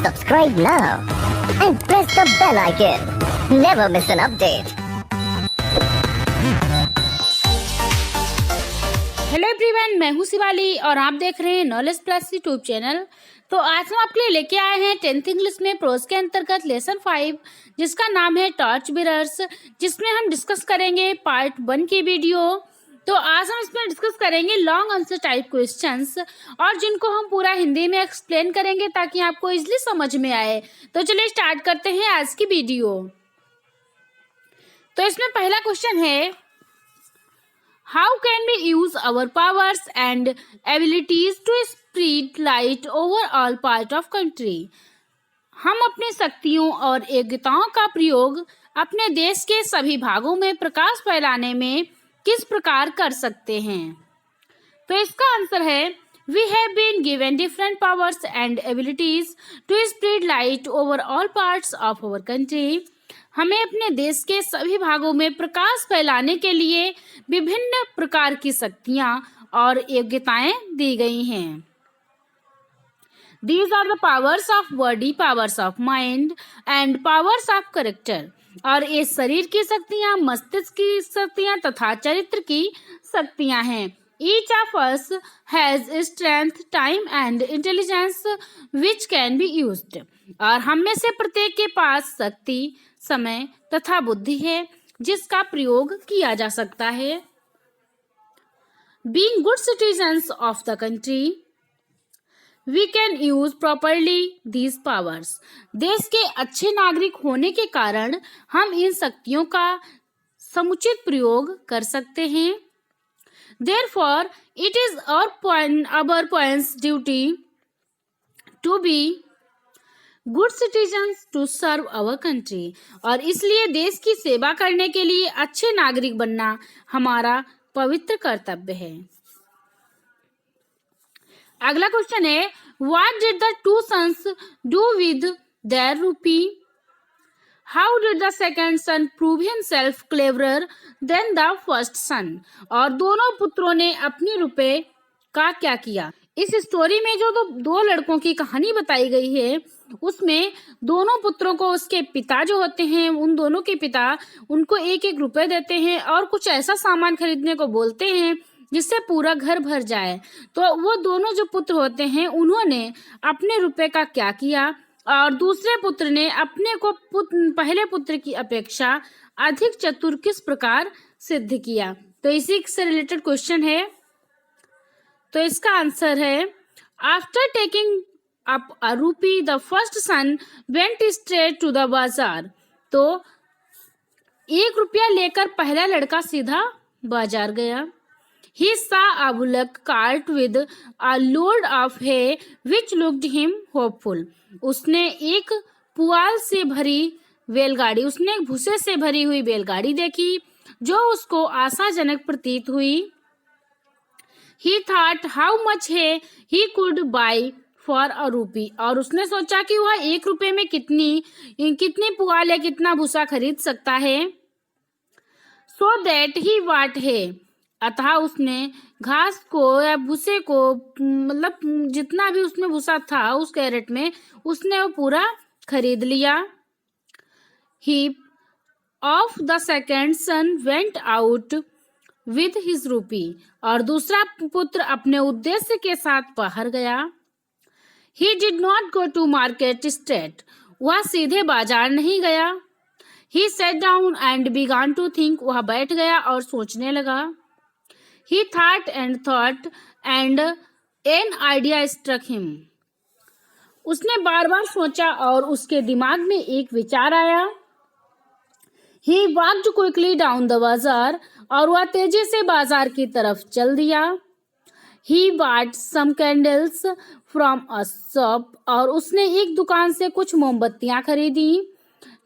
Subscribe now and press the bell icon. Never miss an update. Hello everyone, मैं हूं शिवाली और आप देख रहे हैं नॉलेज प्लस यूट्यूब चैनल। तो आज हम आपके लिए लेके आए हैं 10th इंग्लिश में प्रोज के अंतर्गत लेसन 5, जिसका नाम है टॉर्च बीयरर्स, जिसमें हम डिस्कस करेंगे पार्ट 1 की वीडियो। तो आज हम इसमें डिस्कस करेंगे लॉन्ग आंसर टाइप क्वेश्चंस, और जिनको हम पूरा हिंदी में एक्सप्लेन करेंगे ताकि आपको इजीली समझ में आए। तो चलिए स्टार्ट करते हैं आज की वीडियो। तो इसमें पहला क्वेश्चन है, How can we use our powers and abilities to spread light over all part of country? हम अपनी शक्तियों और योग्यताओं का प्रयोग अपने देश के सभी भागों में प्रकाश फैलाने में किस प्रकार कर सकते हैं? तो इसका आंसर है, We have been given different powers and abilities to spread light over all parts of our country. हमें अपने देश के सभी भागों में प्रकाश फैलाने के लिए विभिन्न प्रकार की शक्तियां और योग्यताएं दी गई हैं। These are the powers of body, powers of mind and powers of character. और ये शरीर की शक्तियां, मस्तिष्क की शक्तियां तथा चरित्र की शक्तियां हैं। Each of us has strength, time and intelligence which can be used. और हम में से प्रत्येक के पास शक्ति, समय तथा बुद्धि है जिसका प्रयोग किया जा सकता है। Being good citizens of the country, we can use properly these powers. देश के अच्छे नागरिक होने के कारण हम इन शक्तियों का समुचित प्रयोग कर सकते हैं। Therefore, it is our parents' duty to be good citizens to serve our country. और इसलिए देश की सेवा करने के लिए अच्छे नागरिक बनना हमारा पवित्र कर्तव्य है। अगला क्वेश्चन है, What did the two sons do with their rupee? How did the second son prove himself cleverer than the first son? और दोनों पुत्रों ने अपने रुपए का क्या किया? इस स्टोरी में जो दो लड़कों की कहानी बताई गई है, उसमें दोनों पुत्रों को उसके पिता जो होते हैं, उन दोनों के पिता उनको 1-1 रुपए देते हैं और कुछ ऐसा सामान खरीदने को बोलते हैं जिससे पूरा घर भर जाए। तो वो दोनों जो पुत्र होते हैं, उन्होंने अपने रुपए का क्या किया और दूसरे पुत्र ने अपने को पहले पुत्र की अपेक्षा अधिक चतुर किस प्रकार सिद्ध किया? तो इसी से रिलेटेड क्वेश्चन है। तो इसका आंसर है, after taking up a rupee the first son went straight to the bazaar. तो 1 रुपया लेकर पहला लड़का सीधा बाजार गया। He saw a bullock cart with a load of hay which looked him hopeful. उसने एक पुआल से भरी बैलगाड़ी, उसने एक भूसे से भरी हुई बैलगाड़ी देखी जो उसको आशाजनक प्रतीत हुई। He thought how much hay he could buy for a rupee. और उसने सोचा कि वह 1 रुपए में कितनी पुआल या कितना भूसा खरीद सकता है। So that he bought hay. अतः उसने घास को या भूसे को, मतलब जितना भी उसमें भूसा था उस कैरेट में, उसने वो पूरा खरीद लिया। He of the second son went out with his rupee. और दूसरा पुत्र अपने उद्देश्य के साथ बाहर गया। He did not go to market straight. वह सीधे बाजार नहीं गया। He sat down and began to think. वह बैठ गया और सोचने लगा। He thought and an idea struck him. उसने बार बार सोचा और उसके दिमाग में एक विचार आया। He walked quickly down the bazaar. और वह तेजी से बाजार की तरफ चल दिया। He bought some candles from a shop. और उसने एक दुकान से कुछ मोमबत्तियां खरीदी।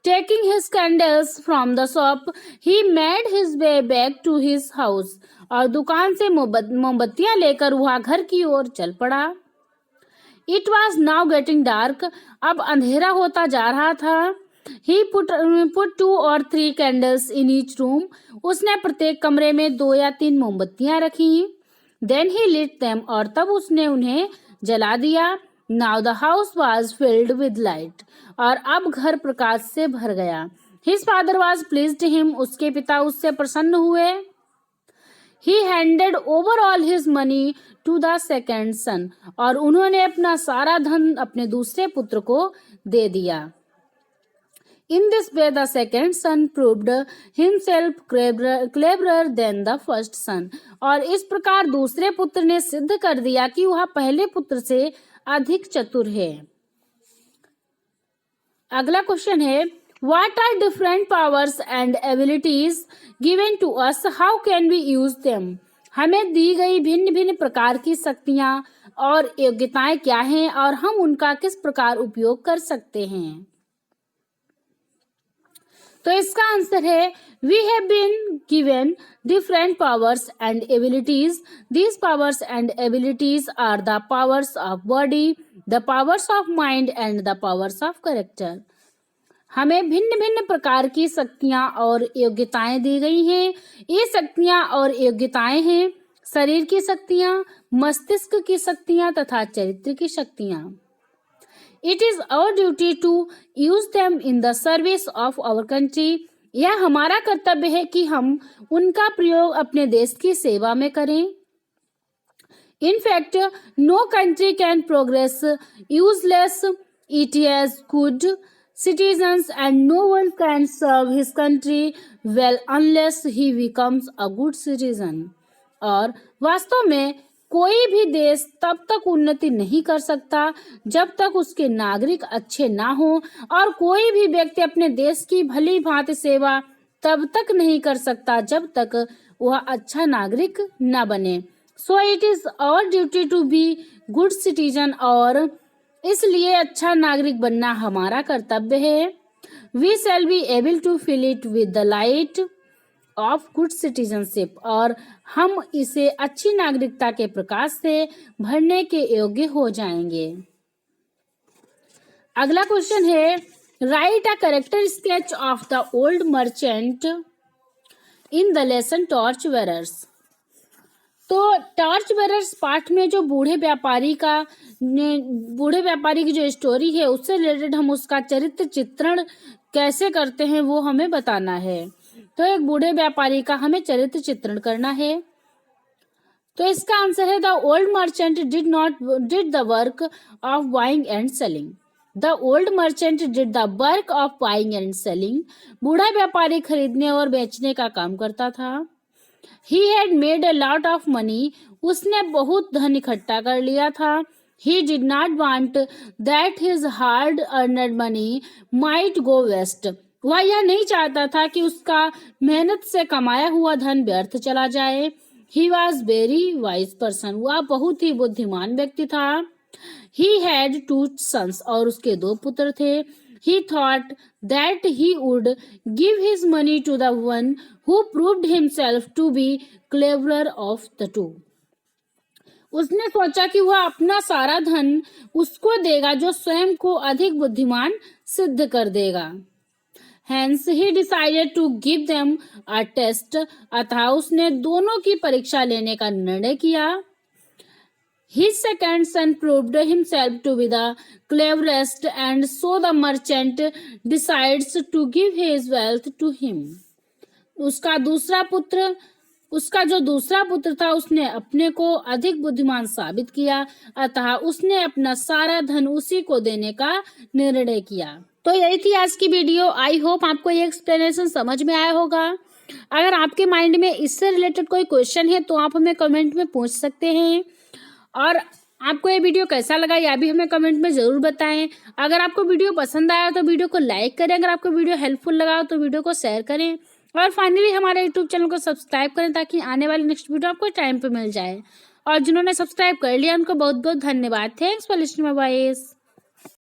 Taking his candles from the shop, he made his way back to his house. और दुकान से मोमबत्तियां लेकर वह घर की ओर चल पड़ा। It was now getting dark. अब अंधेरा होता जा रहा था। He put 2 or 3 candles in each room. उसने प्रत्येक कमरे में 2 या 3 मोमबत्तियां रखी। Then he lit them. और तब उसने उन्हें जला दिया। Now the house was filled with light, और अब घर प्रकाश से भर गया। His father was pleased him, उसके पिता उससे प्रसन्न हुए। He handed over all his money to the second son, और उन्होंने अपना सारा धन अपने दूसरे पुत्र को दे दिया। In this way, the second son proved himself cleverer than the first son. और इस प्रकार दूसरे पुत्र ने सिद्ध कर दिया कि वह पहले पुत्र से अधिक चतुर है। अगला क्वेश्चन है, What are different powers and abilities given to us? How can we use them? हमें दी गई भिन्न भिन्न प्रकार की शक्तियां और योग्यताएं क्या हैं और हम उनका किस प्रकार उपयोग कर सकते हैं? तो इसका आंसर है, we have been given different powers and abilities. These powers and abilities are the powers of body, the powers of mind and the powers of character. हमें भिन्न भिन्न प्रकार की शक्तियां और योग्यताएं दी गई हैं। ये शक्तियां और योग्यताएं हैं शरीर की शक्तियां, मस्तिष्क की शक्तियां तथा चरित्र की शक्तियां। It is our duty to use them in the service of our country. यह हमारा कर्तव्य है कि हम उनका प्रयोग अपने देश की सेवा में करें। In fact, no country can progress useless. It has good citizens and no one can serve his country well unless he becomes a good citizen. और वास्तव में कोई भी देश तब तक उन्नति नहीं कर सकता जब तक उसके नागरिक अच्छे ना हो, और कोई भी व्यक्ति अपने देश की भली भांति सेवा तब तक नहीं कर सकता जब तक वह अच्छा नागरिक न बने। So it is our duty to be good citizen, और इसलिए अच्छा नागरिक बनना हमारा कर्तव्य है। We shall be able to fill it with the light of good citizenship, और हम इसे अच्छी नागरिकता के प्रकाश से भरने के योग्य हो जाएंगे। अगला क्वेश्चन है, right a character sketch of the old merchant in the lesson torch bearers. तो टॉर्च बेरर्स पाठ में जो बूढ़े व्यापारी की जो स्टोरी है उससे रिलेटेड हम उसका चरित्र चित्रण कैसे करते हैं वो हमें बताना है। तो एक बूढ़े व्यापारी का हमें चरित्र चित्रण करना है। तो इसका आंसर है, the old merchant did the work of buying and selling. The old merchant did the work of buying and selling. बूढ़ा व्यापारी खरीदने और बेचने का काम करता था। He had made a lot of money. उसने बहुत धन इकट्ठा कर लिया था। He did not want that his hard earned money might go waste. वह यह नहीं चाहता था कि उसका मेहनत से कमाया हुआ धन व्यर्थ चला जाए। He was very wise person. वह बहुत ही बुद्धिमान व्यक्ति था। He had 2 sons. और उसके 2 पुत्र थे। He thought that he would give his money to the one who proved himself to be cleverer of the 2. उसने सोचा कि वह अपना सारा धन उसको देगा जो स्वयं को अधिक बुद्धिमान सिद्ध कर देगा। Hence he decided to give them a test. अतः उसने दोनों की परीक्षा लेने का निर्णय किया। His second son proved himself to be the cleverest, and so the merchant decides to give his wealth to him. उसका जो दूसरा पुत्र था उसने अपने को अधिक बुद्धिमान साबित किया, अतः उसने अपना सारा धन उसी को देने का निर्णय किया। तो यही थी आज की वीडियो। आई होप आपको ये एक्सप्लेनेशन समझ में आया होगा। अगर आपके माइंड में इससे रिलेटेड कोई क्वेश्चन है तो आप हमें कमेंट में पूछ सकते हैं, और आपको ये वीडियो कैसा लगा यह भी हमें कमेंट में ज़रूर बताएं। अगर आपको वीडियो पसंद आया तो वीडियो को लाइक करें, अगर आपको वीडियो हेल्पफुल लगा तो वीडियो को शेयर करें, और फाइनली हमारे यूट्यूब चैनल को सब्सक्राइब करें ताकि आने वाली नेक्स्ट वीडियो आपको टाइम पे मिल जाए। और जिन्होंने सब्सक्राइब कर लिया उनको बहुत बहुत धन्यवाद। Thanks for listening my voice.